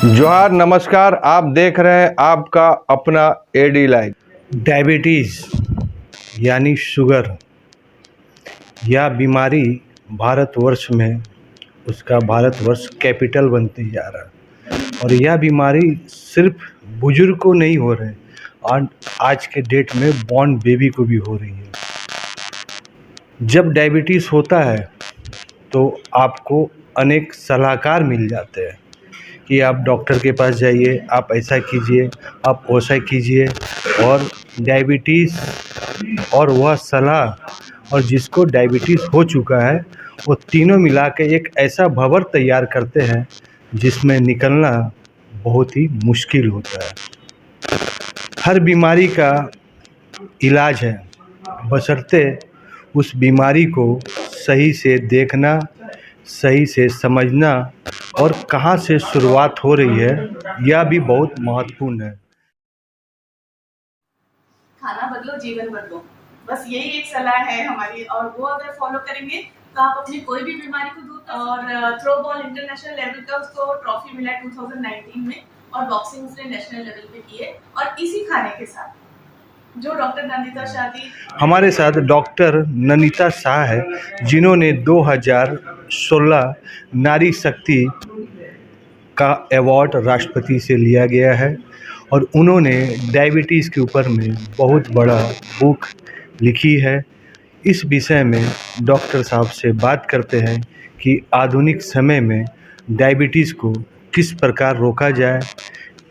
जोहार, नमस्कार। आप देख रहे हैं आपका अपना एडी लाइव। डायबिटीज़ यानी शुगर, यह बीमारी भारतवर्ष में उसका भारतवर्ष कैपिटल बनते जा रहा है और यह बीमारी सिर्फ बुजुर्ग को नहीं हो रही और आज के डेट में बॉर्न बेबी को भी हो रही है। जब डायबिटीज़ होता है तो आपको अनेक सलाहकार मिल जाते हैं कि आप डॉक्टर के पास जाइए, आप ऐसा कीजिए, आप वैसा कीजिए। और डायबिटीज़ और वह सलाह और जिसको डायबिटीज़ हो चुका है वो तीनों मिला के एक ऐसा भंवर तैयार करते हैं जिसमें निकलना बहुत ही मुश्किल होता है। हर बीमारी का इलाज है, बशर्ते उस बीमारी को सही से देखना, सही से समझना और कहाँ से शुरुआत हो रही है, यह भी बहुत महत्वपूर्ण है। खाना बदलो, जीवन बदलो, बस यही एक सलाह है हमारी। और वो अगर फॉलो करेंगे तो आप अपनी कोई भी बीमारी को दूर कर। और थ्रो बॉल इंटरनेशनल लेवल का उसको ट्रॉफी मिला 2019 में और बॉक्सिंग उसने नेशनल लेवल पे की है। और इसी खाने के साथ जो डॉक्टर नंदिता शाह थी, हमारे साथ डॉक्टर नंदिता शाह है, जिन्होंने 2016 नारी शक्ति का अवार्ड राष्ट्रपति से लिया गया है और उन्होंने डायबिटीज़ के ऊपर में बहुत बड़ा बुक लिखी है। इस विषय में डॉक्टर साहब से बात करते हैं कि आधुनिक समय में डायबिटीज़ को किस प्रकार रोका जाए,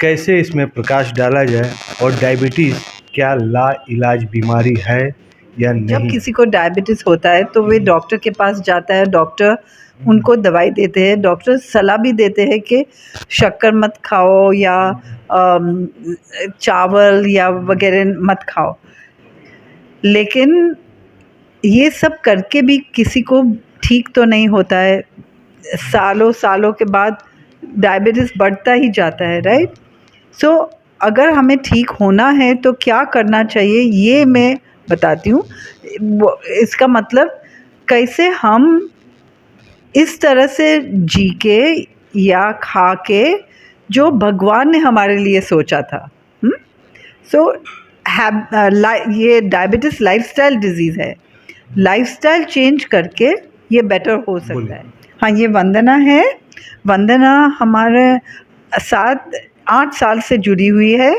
कैसे इसमें प्रकाश डाला जाए और डायबिटीज़ क्या लाइलाज बीमारी है या नहीं। जब किसी को डायबिटीज़ होता है तो वे डॉक्टर के पास जाता है, डॉक्टर उनको दवाई देते हैं, डॉक्टर सलाह भी देते हैं कि शक्कर मत खाओ या चावल या वगैरह मत खाओ। लेकिन ये सब करके भी किसी को ठीक तो नहीं होता है। सालों सालों के बाद डायबिटीज़ बढ़ता ही जाता है, राइट। सो अगर हमें ठीक होना है तो क्या करना चाहिए ये मैं बताती हूँ। इसका मतलब कैसे हम इस तरह से जी के या खा के जो भगवान ने हमारे लिए सोचा था। सो ये डायबिटीज़ लाइफस्टाइल डिजीज़ है, लाइफस्टाइल चेंज करके ये बेटर हो सकता है। हाँ, ये वंदना है। वंदना हमारे साथ 8 साल से जुड़ी हुई है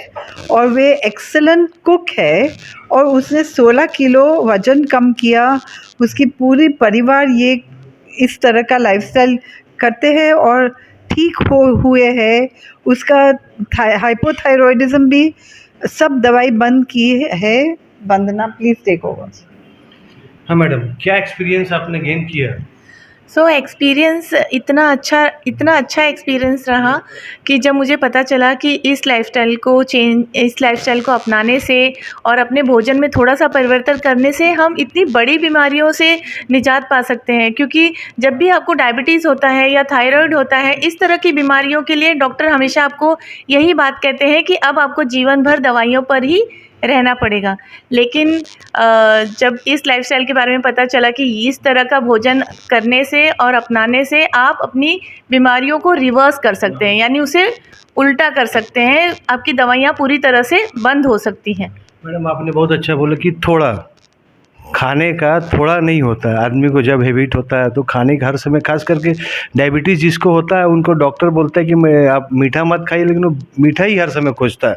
और वे एक्सेलेंट कुक है और उसने 16 किलो वज़न कम किया। उसकी पूरी परिवार ये इस तरह का लाइफस्टाइल करते हैं और ठीक हुए हैं। उसका हाइपोथायरॉयडिज्म भी सब दवाई बंद की है। वंदना, प्लीज़ टेक ओवर। हाँ मैडम, क्या एक्सपीरियंस आपने गेन किया? एक्सपीरियंस इतना अच्छा एक्सपीरियंस रहा कि जब मुझे पता चला कि इस लाइफ़स्टाइल को अपनाने से और अपने भोजन में थोड़ा सा परिवर्तन करने से हम इतनी बड़ी बीमारियों से निजात पा सकते हैं। क्योंकि जब भी आपको डायबिटीज़ होता है या थायराइड होता है, इस तरह की बीमारियों के लिए डॉक्टर हमेशा आपको यही बात कहते हैं कि अब आपको जीवन भर दवाइयों पर ही रहना पड़ेगा। लेकिन जब इस लाइफस्टाइल के बारे में पता चला कि इस तरह का भोजन करने से और अपनाने से आप अपनी बीमारियों को रिवर्स कर सकते हैं, यानी उसे उल्टा कर सकते हैं, आपकी दवाइयाँ पूरी तरह से बंद हो सकती हैं। मैडम, आपने बहुत अच्छा बोला कि थोड़ा खाने का थोड़ा नहीं होता है। आदमी को जब हैबिट होता है तो खाने का हर समय, खास करके डायबिटीज़ जिसको होता है उनको डॉक्टर बोलता है कि आप मीठा मत खाइए, लेकिन वो मीठा ही हर समय खोजता है।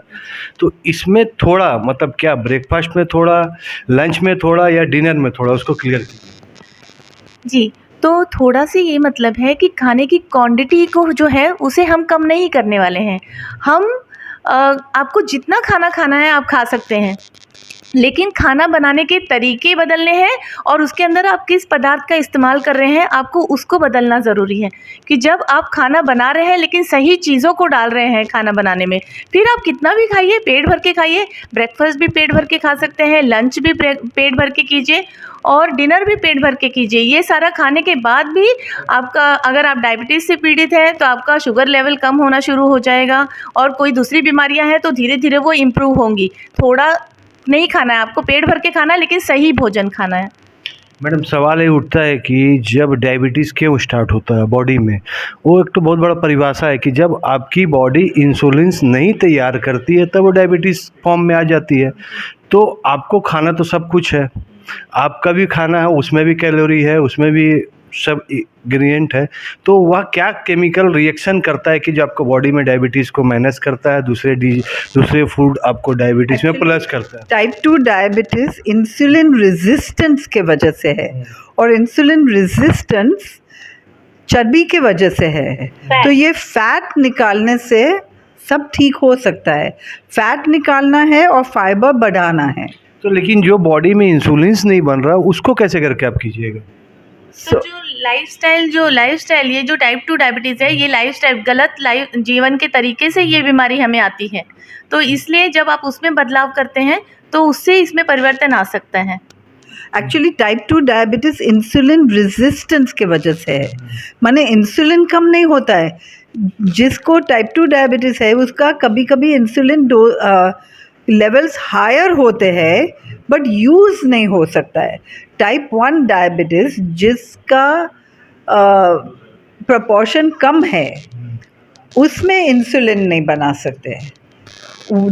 तो इसमें थोड़ा मतलब क्या, ब्रेकफास्ट में थोड़ा, लंच में थोड़ा या डिनर में थोड़ा, उसको क्लियर कीजिए। जी, तो थोड़ा सी ये मतलब है कि खाने की क्वांटिटी को जो है उसे हम कम नहीं करने वाले हैं। हम आपको जितना खाना खाना है आप खा सकते हैं, लेकिन खाना बनाने के तरीके बदलने हैं और उसके अंदर आप किस पदार्थ का इस्तेमाल कर रहे हैं आपको उसको बदलना ज़रूरी है। कि जब आप खाना बना रहे हैं लेकिन सही चीज़ों को डाल रहे हैं खाना बनाने में, फिर आप कितना भी खाइए, पेट भर के खाइए। ब्रेकफास्ट भी पेट भर के खा सकते हैं, लंच भी पेट भर के कीजिए और डिनर भी पेट भर के कीजिए। ये सारा खाने के बाद भी आपका, अगर आप डायबिटीज़ से पीड़ित हैं तो आपका शुगर लेवल कम होना शुरू हो जाएगा और कोई दूसरी बीमारियां हैं तो धीरे धीरे वो इम्प्रूव होंगी। थोड़ा नहीं खाना है आपको, पेट भर के खाना है, लेकिन सही भोजन खाना है। मैडम सवाल ये उठता है कि जब डायबिटीज़ क्यों स्टार्ट होता है बॉडी में, वो एक तो बहुत बड़ा परिभाषा है कि जब आपकी बॉडी इंसुलिन नहीं तैयार करती है तब वो डायबिटीज़ फॉर्म में आ जाती है। तो आपको खाना तो सब कुछ है, आपका भी खाना है, उसमें भी कैलोरी है, उसमें भी सब इंग्रेडिएंट है, तो वह क्या केमिकल रिएक्शन करता है कि जो आपको बॉडी में डायबिटीज़ को मैनेज करता है, दूसरे फूड आपको डायबिटीज़ में प्लस करता है। टाइप 2 डायबिटीज़ इंसुलिन रेजिस्टेंस के वजह से है, और इंसुलिन रेजिस्टेंस चर्बी के वजह से है। तो ये फैट निकालने से सब ठीक हो सकता है। फैट निकालना है और फाइबर बढ़ाना है। तो लेकिन जो बॉडी में इंसुलिन नहीं बन रहा, उसको कैसे करके आप कीजिएगा? तो जो लाइफस्टाइल ये जो टाइप 2 डायबिटीज़ है, ये लाइफस्टाइल गलत जीवन के तरीके से ये बीमारी हमें आती है। तो इसलिए जब आप उसमें बदलाव करते हैं तो उससे इसमें परिवर्तन आ सकता है। Actually type 2 diabetes insulin resistance के वजह से है, माने इंसुलिन कम नहीं होता है। जिसको टाइप 2 डायबिटीज़ है उसका कभी कभी इंसुलिन लेवल्स हायर होते हैं बट यूज़ नहीं हो सकता है। टाइप 1 डायबिटीज़ जिसका प्रोपोर्शन कम है उसमें इंसुलिन नहीं बना सकते हैं।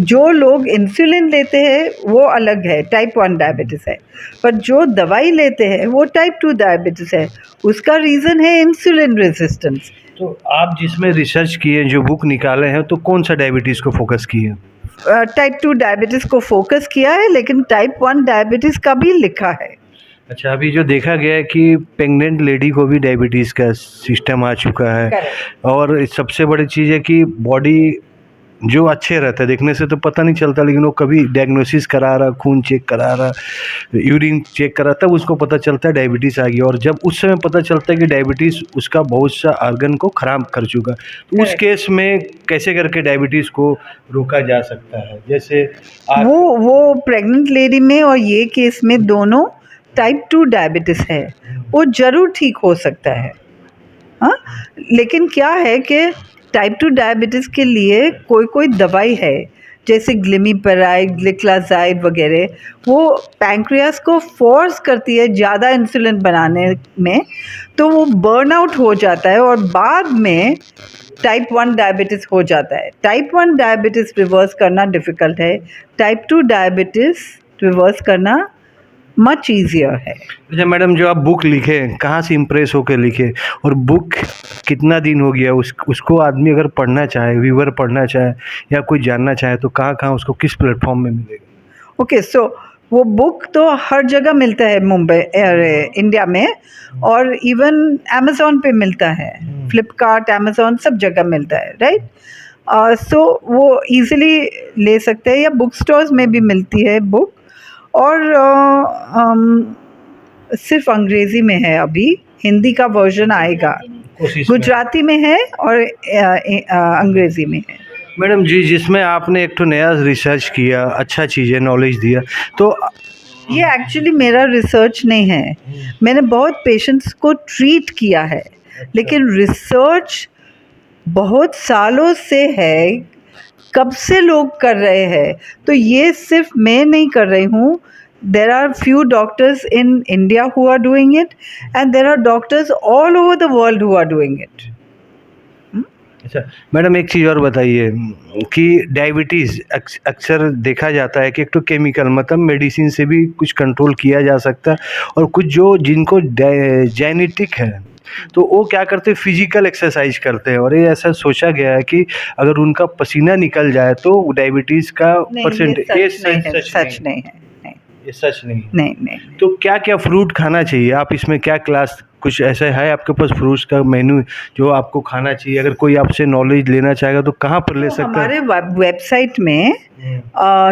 जो लोग इंसुलिन लेते हैं वो अलग है, टाइप 1 डायबिटीज़ है, पर जो दवाई लेते हैं वो टाइप 2 डायबिटीज़ है। उसका रीज़न है इंसुलिन रेजिस्टेंस। तो आप जिसमें रिसर्च किए, जो बुक निकाले हैं, तो कौन सा डायबिटीज़ को फोकस किए? टाइप 2 डायबिटीज़ को फोकस किया है, लेकिन टाइप 1 डायबिटीज़ का भी लिखा है। अच्छा, अभी जो देखा गया है कि प्रेग्नेंट लेडी को भी डायबिटीज़ का सिस्टम आ चुका है। Correct. और सबसे बड़ी चीज़ है कि बॉडी जो अच्छे रहता है, देखने से तो पता नहीं चलता, लेकिन वो कभी डायग्नोसिस करा रहा, खून चेक करा रहा, यूरिन चेक करा, तब उसको पता चलता है डायबिटीज़ आ गई। और जब उस समय पता चलता है कि डायबिटीज़ उसका बहुत सा ऑर्गन को ख़राब कर चुका, तो उस केस में कैसे करके डायबिटीज़ को रोका जा सकता है? जैसे वो प्रेग्नेंट लेडी में और ये केस में दोनों टाइप 2 डायबिटीज़ है, वो ज़रूर ठीक हो सकता है। हाँ, लेकिन क्या है कि टाइप 2 डायबिटीज़ के लिए कोई दवाई है, जैसे ग्लिमिपेराइड, ग्लिक्लाजाइड वगैरह, वो पैंक्रियास को फोर्स करती है ज़्यादा इंसुलिन बनाने में, तो वो बर्नआउट हो जाता है और बाद में टाइप 1 डायबिटीज़ हो जाता है। टाइप 1 डायबिटीज़ रिवर्स करना डिफ़िकल्ट है, टाइप 2 डायबिटीज़ रिवर्स करना मच ईजियर है। अच्छा मैडम, जो आप बुक लिखे, कहाँ से इम्प्रेस होकर लिखे, और बुक कितना दिन हो गया उसको आदमी अगर पढ़ना चाहे, व्यूअर पढ़ना चाहे या कोई जानना चाहे, तो कहाँ उसको किस प्लेटफॉर्म में मिलेगा? ओके, सो वो बुक तो हर जगह मिलता है मुंबई इंडिया में, और इवन अमेज़ॉन पे मिलता है, फ्लिपकार्ट, अमेज़ॉन सब जगह मिलता है, राइट। सो वो इजीली ले सकते हैं, या बुक स्टोर्स में भी मिलती है बुक। और सिर्फ अंग्रेज़ी में है, अभी हिंदी का वर्जन आएगा, गुजराती में है और अंग्रेज़ी में है। मैडम जी, जिसमें आपने एक तो नया रिसर्च किया, अच्छा चीज़ है, नॉलेज दिया, तो ये एक्चुअली मेरा रिसर्च नहीं है, मैंने बहुत पेशेंट्स को ट्रीट किया है, लेकिन रिसर्च बहुत सालों से है, कब से लोग कर रहे हैं, तो ये सिर्फ मैं नहीं कर रही हूँ। There are few doctors in India who are doing it, and there are doctors all over the world who are doing it. अच्छा मैडम, एक चीज़ और बताइए कि डायबिटीज़ अक्सर देखा जाता है कि एक तो केमिकल, मतलब मेडिसिन से भी कुछ कंट्रोल किया जा सकता है, और कुछ जिनको जेनेटिक है तो वो क्या करते हैं, फिजिकल एक्सरसाइज करते हैं, और ये ऐसा सोचा गया है कि अगर उनका पसीना निकल जाए तो डायबिटीज़ का परसेंटेज। ये सच नहीं है। ये सच नहीं। तो क्या क्या फ्रूट खाना चाहिए? आप इसमें क्या क्लास, कुछ ऐसा है आपके पास फ्रूट्स का मेन्यू जो आपको खाना चाहिए? अगर कोई आपसे नॉलेज लेना चाहेगा तो कहाँ पर ले सकता है? हमारे वेबसाइट में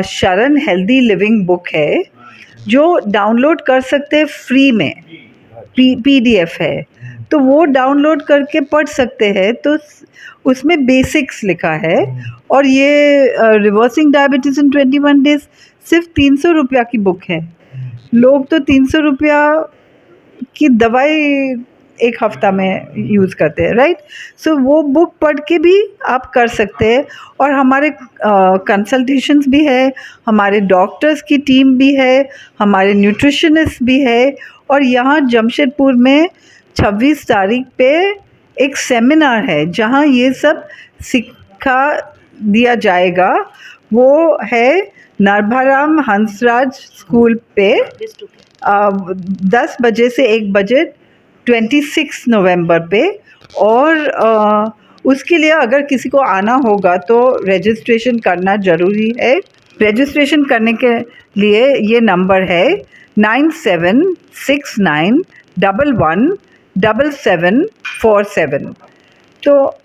शरण हेल्दी लिविंग बुक है, जो डाउनलोड कर सकते हैं फ्री में, PDF है, तो वो डाउनलोड करके पढ़ सकते हैं। तो उसमें बेसिक्स लिखा है, और ये रिवर्सिंग डायबिटीज़ इन 21 डेज सिर्फ 300 रुपया की बुक है। लोग तो 300 रुपया की दवाई एक हफ्ता में यूज़ करते हैं, राइट। सो वो बुक पढ़ के भी आप कर सकते हैं, और हमारे कंसल्टेशंस भी है, हमारे डॉक्टर्स की टीम भी है, हमारे न्यूट्रिशनिस्ट भी है, और यहाँ जमशेदपुर में 26 तारीख पे एक सेमिनार है जहाँ ये सब सिखा दिया जाएगा। वो है नरभाराम हंसराज स्कूल पे 10 बजे से 1 बजे 26 नवंबर पे। और उसके लिए अगर किसी को आना होगा तो रजिस्ट्रेशन करना ज़रूरी है। रजिस्ट्रेशन करने के लिए ये नंबर है 9769117747। तो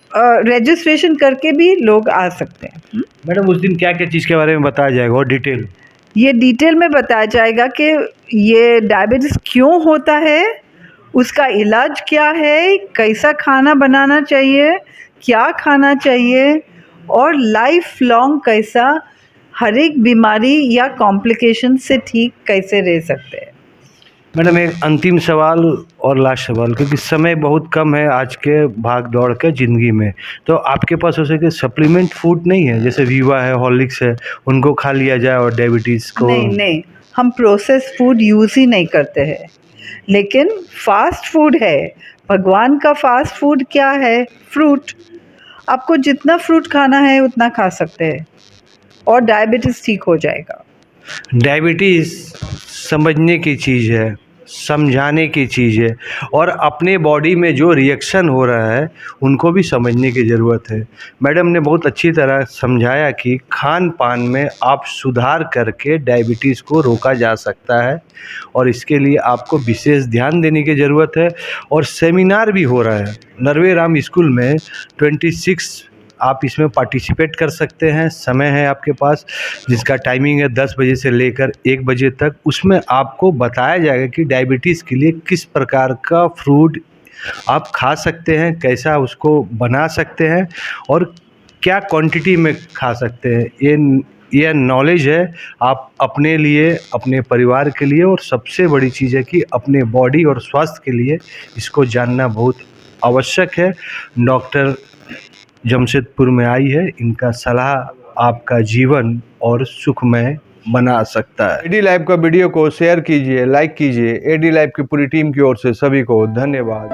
रजिस्ट्रेशन करके भी लोग आ सकते हैं। मैडम उस दिन क्या क्या चीज़ के बारे में बताया जाएगा और डिटेल? ये डिटेल में बताया जाएगा कि ये डायबिटीज़ क्यों होता है, उसका इलाज क्या है, कैसा खाना बनाना चाहिए, क्या खाना चाहिए, और लाइफ लॉन्ग कैसा हर एक बीमारी या कॉम्प्लिकेशन से ठीक कैसे रह सकते हैं। मैडम एक अंतिम सवाल और लास्ट सवाल, क्योंकि समय बहुत कम है आज के भाग दौड़ के ज़िंदगी में, तो आपके पास हो सके सप्लीमेंट फूड नहीं है? जैसे वीवा है, हॉर्लिक्स है, उनको खा लिया जाए और डायबिटीज़ को? नहीं, हम प्रोसेस फूड यूज़ ही नहीं करते हैं। लेकिन फास्ट फूड है, भगवान का फास्ट फूड क्या है? फ्रूट। आपको जितना फ्रूट खाना है उतना खा सकते हैं और डायबिटीज़ ठीक हो जाएगा। डायबिटीज़ समझने की चीज़ है, समझाने की चीज़ है, और अपने बॉडी में जो रिएक्शन हो रहा है उनको भी समझने की ज़रूरत है। मैडम ने बहुत अच्छी तरह समझाया कि खान पान में आप सुधार करके डायबिटीज़ को रोका जा सकता है, और इसके लिए आपको विशेष ध्यान देने की ज़रूरत है। और सेमिनार भी हो रहा है नरवे राम स्कूल में 26, आप इसमें पार्टिसिपेट कर सकते हैं। समय है आपके पास, जिसका टाइमिंग है 10 बजे से लेकर 1 बजे तक। उसमें आपको बताया जाएगा कि डायबिटीज़ के लिए किस प्रकार का फ्रूट आप खा सकते हैं, कैसा उसको बना सकते हैं और क्या क्वांटिटी में खा सकते हैं। ये नॉलेज है आप अपने लिए, अपने परिवार के लिए, और सबसे बड़ी चीज़ है कि अपने बॉडी और स्वास्थ्य के लिए इसको जानना बहुत आवश्यक है। डॉक्टर जमशेदपुर में आई है, इनका सलाह आपका जीवन और सुखमय बना सकता है। एडी लाइव का वीडियो को शेयर कीजिए, लाइक कीजिए। एडी लाइव की पूरी टीम की ओर से सभी को धन्यवाद।